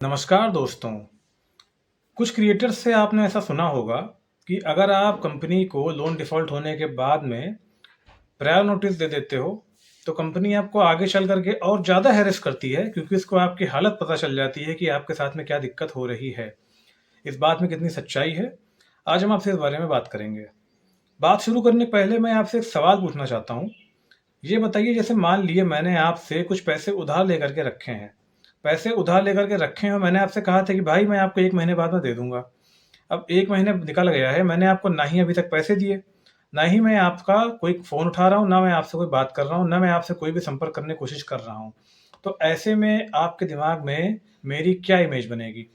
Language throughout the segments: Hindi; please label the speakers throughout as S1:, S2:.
S1: नमस्कार दोस्तों। कुछ क्रिएटर्स से आपने ऐसा सुना होगा कि अगर आप कंपनी को लोन डिफ़ॉल्ट होने के बाद में प्रायर नोटिस दे देते हो, तो कंपनी आपको आगे चल कर के और ज़्यादा हैरेस करती है, क्योंकि उसको आपकी हालत पता चल जाती है कि आपके साथ में क्या दिक्कत हो रही है। इस बात में कितनी सच्चाई है, आज हम आपसे इस बारे में बात करेंगे। बात शुरू करने के पहले मैं आपसे एक सवाल पूछना चाहता हूँ। ये बताइए, जैसे मान लिए मैंने आपसे कुछ पैसे उधार लेकर के रखे हैं। पैसे उधार लेकर के रखे हैं और मैंने आपसे कहा था कि भाई मैं आपको 1 महीने बाद में दे दूँगा। अब 1 महीने निकल गया है, मैंने आपको ना ही अभी तक पैसे दिए, ना ही मैं आपका कोई फ़ोन उठा रहा हूँ, ना मैं आपसे कोई बात कर रहा हूँ, ना मैं आपसे कोई भी संपर्क करने की कोशिश कर रहा हूँ। तो ऐसे में आपके दिमाग में मेरी क्या इमेज बनेगी?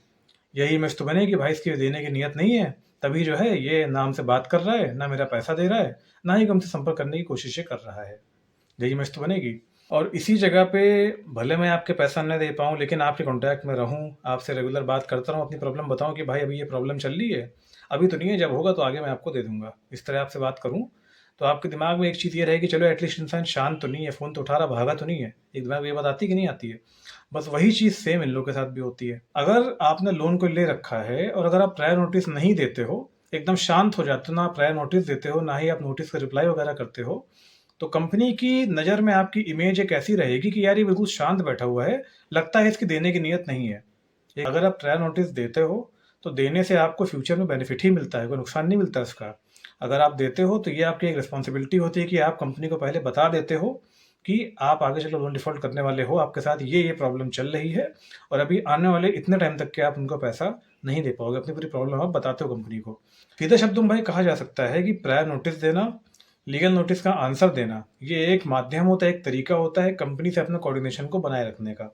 S1: यही इमेज तो बनेगी, भाई इसकी देने की नीयत नहीं है, तभी जो है ये ना हमसे बात कर रहा है, ना मेरा पैसा दे रहा है, ना ही हमसे संपर्क करने की कोशिशें कर रहा है। यही इमेज तो बनेगी। और इसी जगह पे भले मैं आपके पैसा न दे पाऊँ, लेकिन आपके कॉन्टैक्ट में रहूँ, आपसे रेगुलर बात करता रहूँ, अपनी प्रॉब्लम बताऊँ कि भाई अभी ये प्रॉब्लम चल रही है, अभी तो नहीं है, जब होगा तो आगे मैं आपको दे दूँगा। इस तरह आपसे बात करूँ, तो आपके दिमाग में एक चीज़ ये रहेगी, चलो एटलीस्ट इंसान शांत तो नहीं है, फ़ोन तो उठा रहा, भागा तो नहीं है। एक दिमाग में ये बात आती है कि नहीं आती है? बस वही चीज़ सेम इन लोगों के साथ भी होती है। अगर आपने लोन को ले रखा है और अगर आप प्रायर नोटिस नहीं देते हो, एकदम शांत हो जाते हो, ना प्रायर नोटिस देते हो, ना ही आप नोटिस का रिप्लाई वगैरह करते हो, तो कंपनी की नज़र में आपकी इमेज एक ऐसी रहेगी कि यार ये बिल्कुल शांत बैठा हुआ है, लगता है इसकी देने की नीयत नहीं है। अगर आप प्रायर नोटिस देते हो, तो देने से आपको फ्यूचर में बेनिफिट ही मिलता है, कोई नुकसान नहीं मिलता इसका। अगर आप देते हो तो ये आपकी एक रिस्पॉन्सिबिलिटी होती है कि आप कंपनी को पहले बता देते हो कि आप आगे चलो लोन डिफ़ॉल्ट करने वाले हो, आपके साथ ये प्रॉब्लम चल रही है और अभी आने वाले इतने टाइम तक के आप उनको पैसा नहीं दे पाओगे। अपनी पूरी प्रॉब्लम आप बताते हो कंपनी को। सीधे शब्दों में भाई कहा जा सकता है कि प्रायर नोटिस देना, लीगल नोटिस का आंसर देना, ये एक माध्यम होता है, एक तरीका होता है कंपनी से अपने कोऑर्डिनेशन को बनाए रखने का।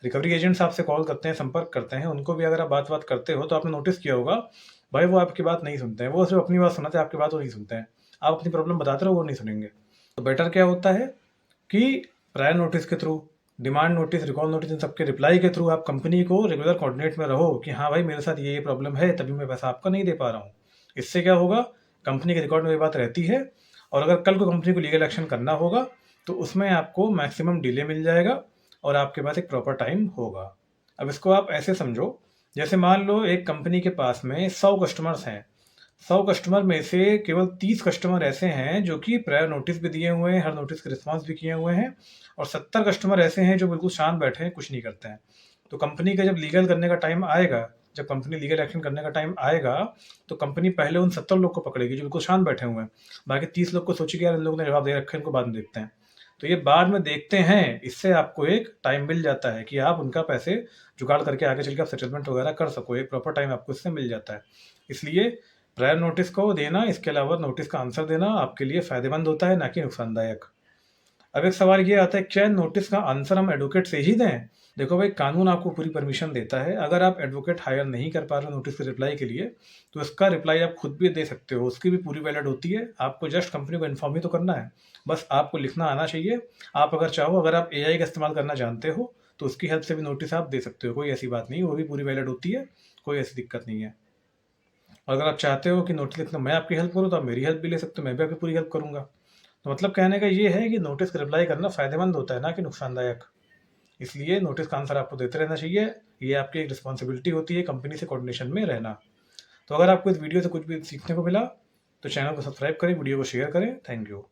S1: रिकवरी एजेंट्स आपसे कॉल करते हैं, संपर्क करते हैं, उनको भी अगर आप बात-वात करते हो तो आपने नोटिस किया होगा, भाई वो आपकी बात नहीं सुनते हैं, वो सिर्फ़ अपनी बात सुनाते हैं, आपकी बात वो नहीं सुनते हैं। आप अपनी प्रॉब्लम बताते रहो, वो नहीं सुनेंगे। तो बेटर क्या होता है कि प्रायर नोटिस के through, demand notice, recall notice, इन सबके रिप्लाई के थ्रू आप कंपनी को रेगुलर कोऑर्डिनेट में रहो कि हाँ भाई मेरे साथ ये प्रॉब्लम है, तभी मैं पैसा आपका नहीं दे पा रहा हूँ। इससे क्या होगा, कंपनी के रिकॉर्ड में ये बात रहती है और अगर कल को कंपनी को लीगल एक्शन करना होगा, तो उसमें आपको मैक्सिमम डिले मिल जाएगा और आपके पास एक प्रॉपर टाइम होगा। अब इसको आप ऐसे समझो, जैसे मान लो एक कंपनी के पास में 100 कस्टमर्स हैं। 100 कस्टमर में से केवल 30 कस्टमर ऐसे हैं जो कि प्रायर नोटिस भी दिए हुए हैं, हर नोटिस के रिस्पॉन्स भी किए हुए हैं और 70 कस्टमर ऐसे हैं जो बिल्कुल शांत बैठे हैं, कुछ नहीं करते हैं। तो कंपनी का जब लीगल करने का टाइम आएगा, जब कंपनी लीगल एक्शन करने का टाइम आएगा, तो कंपनी पहले उन 70 लोग को पकड़ेगी जो बिल्कुल शांत बैठे हुए हैं। बाकी 30 लोग को सोचेगी यार इन लोगों ने जवाब दे रखा है, इनको बाद में देखते हैं। तो ये बाद में देखते हैं, इससे आपको एक टाइम मिल जाता है कि आप उनका पैसे जुगाड़ करके आगे चल के आप सेटलमेंट वगैरह कर सको, एक प्रॉपर टाइम आपको इससे मिल जाता है। इसलिए प्रायर नोटिस को देना, इसके अलावा नोटिस का आंसर देना आपके लिए फ़ायदेमंद होता है, ना कि नुकसानदायक। अब एक सवाल ये आता है, क्या नोटिस का आंसर हम एडवोकेट से ही दें? देखो भाई, कानून आपको पूरी परमिशन देता है। अगर आप एडवोकेट हायर नहीं कर पा रहे हो नोटिस के रिप्लाई के लिए, तो इसका रिप्लाई आप खुद भी दे सकते हो, उसकी भी पूरी वैलिड होती है। आपको जस्ट कंपनी को इन्फॉर्म ही तो करना है, बस आपको लिखना आना चाहिए। आप अगर चाहो, अगर आप एआई का इस्तेमाल करना जानते हो, तो उसकी हेल्प से भी नोटिस आप दे सकते हो, कोई ऐसी बात नहीं, वो भी पूरी वैलिड होती है, कोई ऐसी दिक्कत नहीं है। और अगर आप चाहते हो कि नोटिस लिखना मैं आपकी हेल्प करूँ, तो आप मेरी हेल्प भी ले सकते हो, मैं भी आपकी पूरी हेल्प करूँगा। तो मतलब कहने का ये है कि नोटिस का रिप्लाई करना फ़ायदेमंद होता है, ना कि नुकसानदायक। इसलिए नोटिस का आंसर आपको देते रहना चाहिए। ये आपकी एक रिस्पॉन्सिबिलिटी होती है कंपनी से कोऑर्डिनेशन में रहना। तो अगर आपको इस वीडियो से कुछ भी सीखने को मिला, तो चैनल को सब्सक्राइब करें, वीडियो को शेयर करें। Thank you.